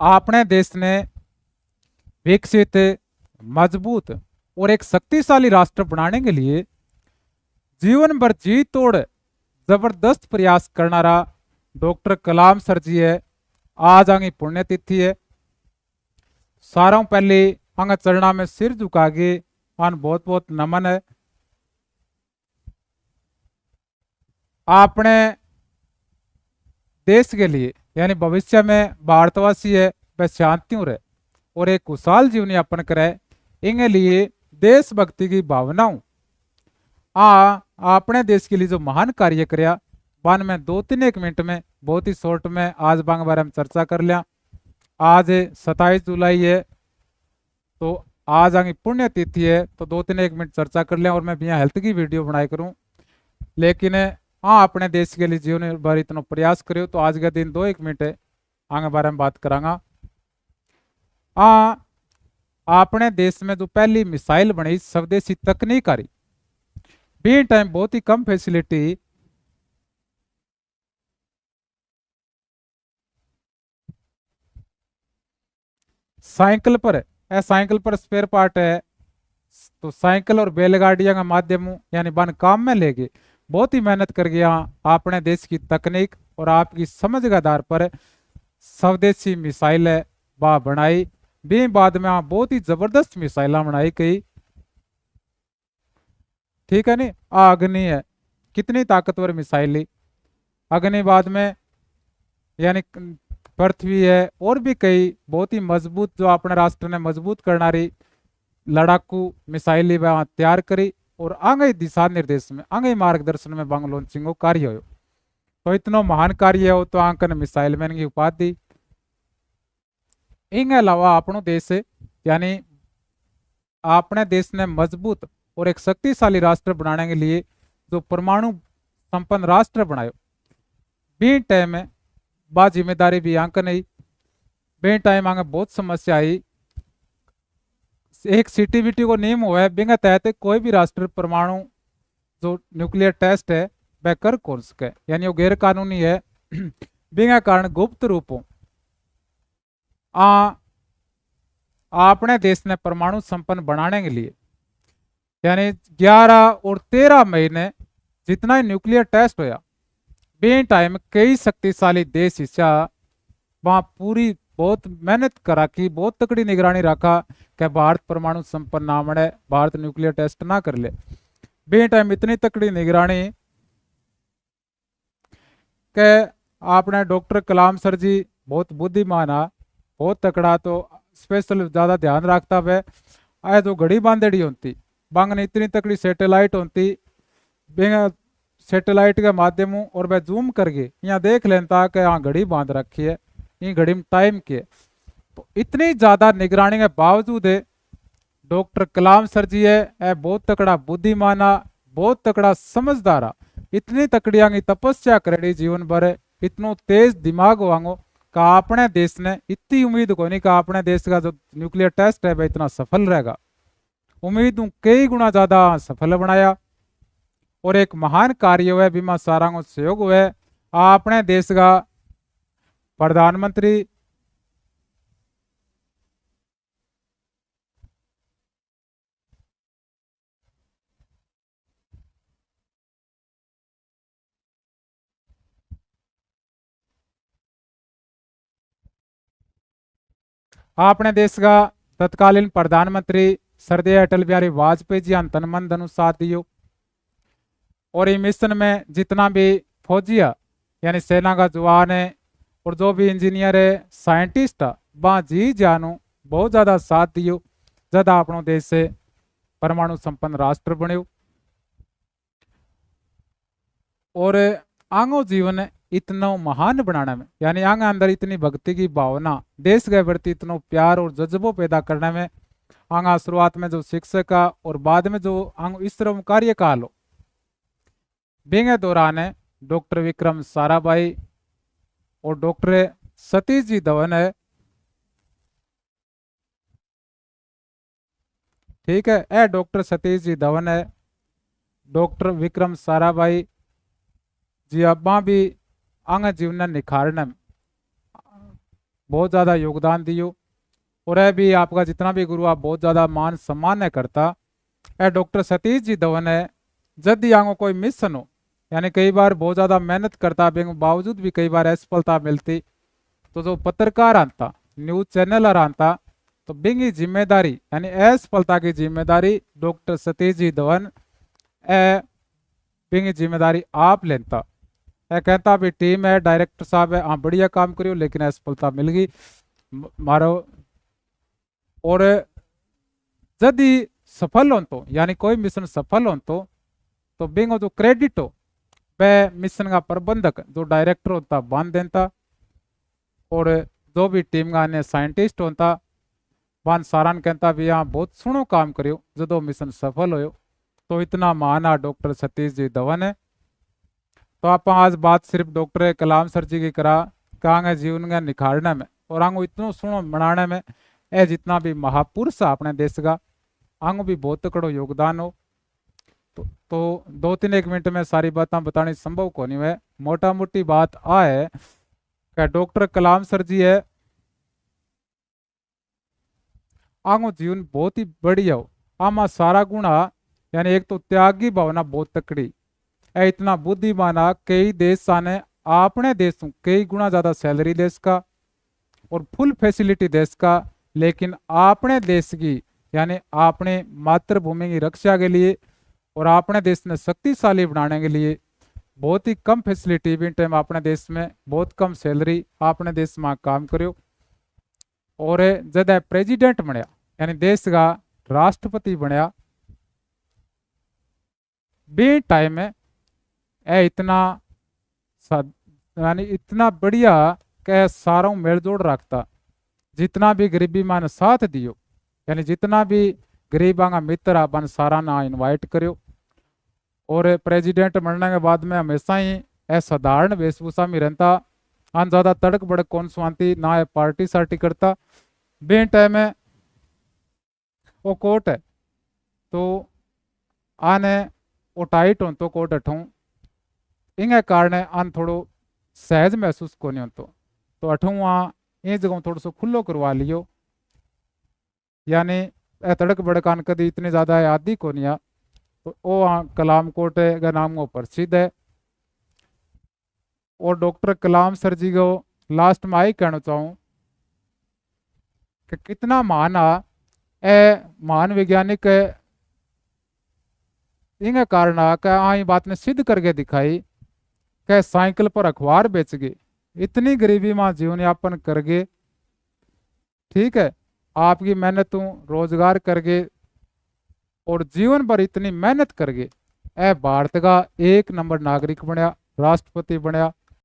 अपने देश ने विकसित, मजबूत और एक शक्तिशाली राष्ट्र बनाने के लिए जीवन भर जी तोड़ जबरदस्त प्रयास करनारा डॉक्टर कलाम सर जी है। आज आंगी पुण्यतिथि है। सारों पहले अंग चरणा में सिर झुका के आन बहुत बहुत नमन है। अपने देश के लिए यानी भविष्य में भारतवासी है वह शांति रहे और एक खुशहाल जीवन यापन करे, इनके लिए देशभक्ति की भावनाओं अपने देश के लिए जो महान कार्य कराया वन में 2-3 मिनट में बहुत ही शॉर्ट में आज बांग बारे में चर्चा कर लिया। आज 27 जुलाई है तो आज आगे पुण्य तिथि है तो 2-3 मिनट चर्चा कर लिया और मैं भी यहाँ हेल्थ की वीडियो बनाई करूँ। लेकिन हाँ अपने देश के लिए जीवन भर इतना प्रयास करो तो आज का दिन 2-1 मिनट है आगे बारे में बात करांगा। हाँ अपने देश में जो पहली मिसाइल बनी स्वदेशी तकनीक आ रही बी टाइम बहुत ही कम फैसिलिटी साइकिल पर है। साइकिल पर स्पेयर पार्ट है तो साइकिल और बैलगाड़ियां का माध्यम यानी बन काम में लेके बहुत ही मेहनत कर गया अपने देश की तकनीक और आपकी समझ के आधार पर स्वदेशी मिसाइल है वह बनाई भी बाद में बहुत ही जबरदस्त मिसाइल बनाई गई। ठीक है नी। अग्नि है कितनी ताकतवर मिसाइल अग्नि बाद में यानी पृथ्वी है और भी कई बहुत ही मजबूत जो अपने राष्ट्र ने मजबूत करना रही लड़ाकू मिसाइल तैयार करी और आगे दिशा निर्देश में आगे मार्गदर्शन में बांग लॉन्चिंग कार्य हो तो इतना महान कार्य हो तो आंकन मिसाइल मैन की उपाधि। इन अलावा अपनो देश यानी अपने देश ने मजबूत और एक शक्तिशाली राष्ट्र बनाने के लिए जो परमाणु संपन्न राष्ट्र बनायो बी टाइम में बा जिम्मेदारी भी आंक नहीं बे टाइम आगे बहुत समस्या आई। एक सीटीबीटी को नियम हुआ है बिना तहत कोई भी राष्ट्र परमाणु जो न्यूक्लियर टेस्ट है वह कर कौन सके यानी वो गैर कानूनी है बिना कारण गुप्त रूपों अपने देश ने परमाणु संपन्न बनाने के लिए यानी 11 और 13 महीने जितना ही न्यूक्लियर टेस्ट होया बे टाइम कई शक्तिशाली देश हिस्सा वहां पूरी बहुत मेहनत करा की बहुत तकड़ी निगरानी रखा कि भारत परमाणु संपन्न ना बने भारत न्यूक्लियर टेस्ट ना कर ले। बे टाइम इतनी तकड़ी निगरानी के आपने डॉक्टर कलाम सर जी बहुत बुद्धिमान आ बहुत तकड़ा तो स्पेशल ज्यादा ध्यान रखता वह आए तो घड़ी बांधेड़ी होती बांग ने इतनी तकड़ी सैटेलाइट होती सैटेलाइट के माध्यम और वह जूम करके यहाँ देख लेता कि हाँ घड़ी बांध रखी है ये घड़ी में टाइम के तो इतनी ज्यादा निगरानी के बावजूद डॉक्टर कलाम सर जी है बहुत तकड़ा बुद्धिमान बहुत तकड़ा समझदार इतनी तकड़िया की तपस्या करेड़ी जीवन भर इतनो तेज दिमाग वांगो का अपने देश ने इतनी उम्मीद को नहीं का अपने देश का जो न्यूक्लियर टेस्ट है वह इतना सफल रहेगा उम्मीद कई गुना ज्यादा सफल बनाया और एक महान कार्य हुआ बीमा सारा को सहयोग हुआ अपने देश का प्रधानमंत्री अपने देश का तत्कालीन प्रधानमंत्री श्रद्धेय अटल बिहारी वाजपेयी जी तन मन धनु साथ दियो और ये मिशन में जितना भी फौजी है यानी सेना का जवान है और जो भी इंजीनियर है साइंटिस्ट है वह जी जानो बहुत ज्यादा साथ दियो ज्यादा अपनो देश से परमाणु संपन्न राष्ट्र बनो और आंगो जीवन इतना महान बनाने में यानी आंग अंदर इतनी भक्ति की भावना देश के प्रति इतना प्यार और जज्बो पैदा करने में आंगा शुरुआत में जो शिक्षक का और बाद में जो आंग इस तरह कार्यकाल हो बेंगे दौरान है डॉक्टर विक्रम साराभाई और डॉक्टर सतीश जी धवन है। ठीक है ए डॉक्टर सतीश जी धवन है डॉक्टर विक्रम साराभाई जी अब्बा भी अंग जीवन निखारण बहुत ज़्यादा योगदान दियो। और यह भी आपका जितना भी गुरु आप बहुत ज़्यादा मान सम्मान है करता। ए डॉक्टर सतीश जी धवन है, जब यांगो कोई मिशन हो, यानी कई बार बहुत ज़्यादा मेहनत करता, बावजूद भी कई बार असफलता मिलती, तो जो पत्रकार आता, न्यूज चैनल आता, तो बिंगी जिम्मेदारी यानी असफलता की जिम्मेदारी डॉक्टर सतीश जी धवन ए बिंगी जिम्मेदारी आप लेता। ए कहता भी टीम है, डायरेक्टर साहब है, हाँ बढ़िया काम करियो, लेकिन असफलता मिल गई मारो। और यदि सफल हो तो यानी कोई मिशन सफल हो तो बिंगो जो क्रेडिट हो वह मिशन का प्रबंधक जो डायरेक्टर होता बांध देता। और जो भी टीम का अन्य साइंटिस्ट होता बान सारान कहता भी हाँ बहुत सुनो काम करियो, जो मिशन सफल हो। तो इतना महाना डॉक्टर सतीश जी धवन है। तो आप आज बात सिर्फ डॉक्टर कलाम सर जी की करा कहा जीवन का निखारने में और आंगो इतना सुनो बनाने में, ए जितना भी महापुरुष है अपने देश का, आंगो भी बहुत तकड़ो योगदान हो। तो 2-3 मिनट में सारी बातें बतानी संभव को नहीं है। मोटा मोटी बात आ है कि डॉक्टर कलाम सर जी है, आंगो जीवन बहुत ही बढ़िया हो। आमा सारा गुणा यानी एक तो त्याग की भावना बहुत तकड़ी है, इतना बुद्धिमान कई देश ने अपने देश कई गुना ज्यादा सैलरी देश का और फुल फैसिलिटी देश का, लेकिन अपने देश की यानी अपने मातृभूमि की रक्षा के लिए और अपने देश ने शक्तिशाली बनाने के लिए बहुत ही कम फैसिलिटी भी टाइम अपने देश में बहुत कम सैलरी अपने देश में काम करो। और जब प्रेसिडेंट बनया यानी देश का राष्ट्रपति बनया बे टाइम में ए इतना यानी इतना बढ़िया के सारों मेलजोड़ रखता, जितना भी गरीबी मान साथ दियो यानी जितना भी गरीबा का मित्र अपन सारा ना इनवाइट करो। और प्रेसिडेंट बनने के बाद में हमेशा ही साधारण वेशभूषा में रहता, आन ज्यादा तड़क बड़क कौन सुनती ना है पार्टी सार्टी करता। बे टाइम में वो कोट है तो आने वो टाइट हो तो कोट अठूँ इंगे कारण आन थोड़ो सहज महसूस को नहीं होतो, तो अठूँ वहाँ ये जगह थोड़ा सो खुल्लो करवा लियो, यानी तड़क बड़कान कदी इतनी ज्यादा आदि को नहीं। तो वो कलाम कोट का नाम वो प्रसिद्ध है। और डॉक्टर कलाम सर जी को लास्ट में आई कहना चाहूँ कि कितना महान महान वैज्ञानिक इनके कारण ये बात ने सिद्ध करके दिखाई कि साइकिल पर अखबार बेच गए, इतनी गरीबी में जीवन यापन कर गए। ठीक है, आपकी मेहनत रोजगार करके और जीवन भर इतनी मेहनत करके ए भारत का 1 नंबर नागरिक बनया, राष्ट्रपति बनया।